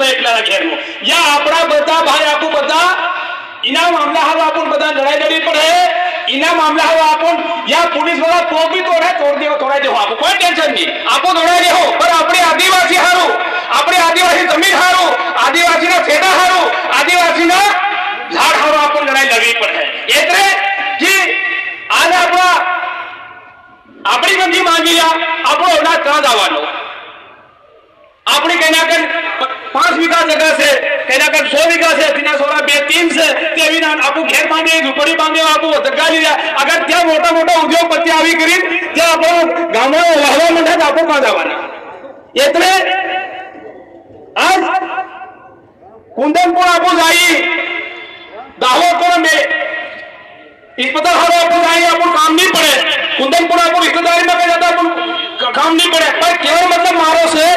હું એકલા ઘેરનો યા આપણા બધા ભાઈ આપો બધા इना मामला हारो आपण बदा लड़ाई लड़ी पड़े इना मामला हारो आपण या पुलिस वाला तो भी तोड़ दे आपको कोई टेंशन नहीं आपको तोड़ा दे हो पर अपने आदिवासी हारो अपने आदिवासी जमीन हारो आदिवासी ना सेना हारो आदिवासी ना झाड़ हारो आपण लड़ाई लड़वी पड़े એટલે कि आज આપણા આપણી બંધી માંગી લ્યા આપણો ઓલાદ કાં જવાનો अपनी कहना कर 5 बीघा जगह से कहना कर 100 बीघा से तीना सोरा 2-3 से तेवी ना आपको घेर बांधे झूपड़ी बांधे आपको जगह लिया अगर त्या मोटा मोटा उद्योगपति આવી કરી त्या આપણો ગામનો વહવા મંડે આપો કાં જવાના એટલે आज कुंदनपुर आपको जाई दाहोद को में अस्पताल हारो आपको जाई आपको काम नहीं पड़े कुंदनपुर आपको रिश्तेदारी में कह जाता आपको काम नहीं पड़े पर केवल मतलब मारो से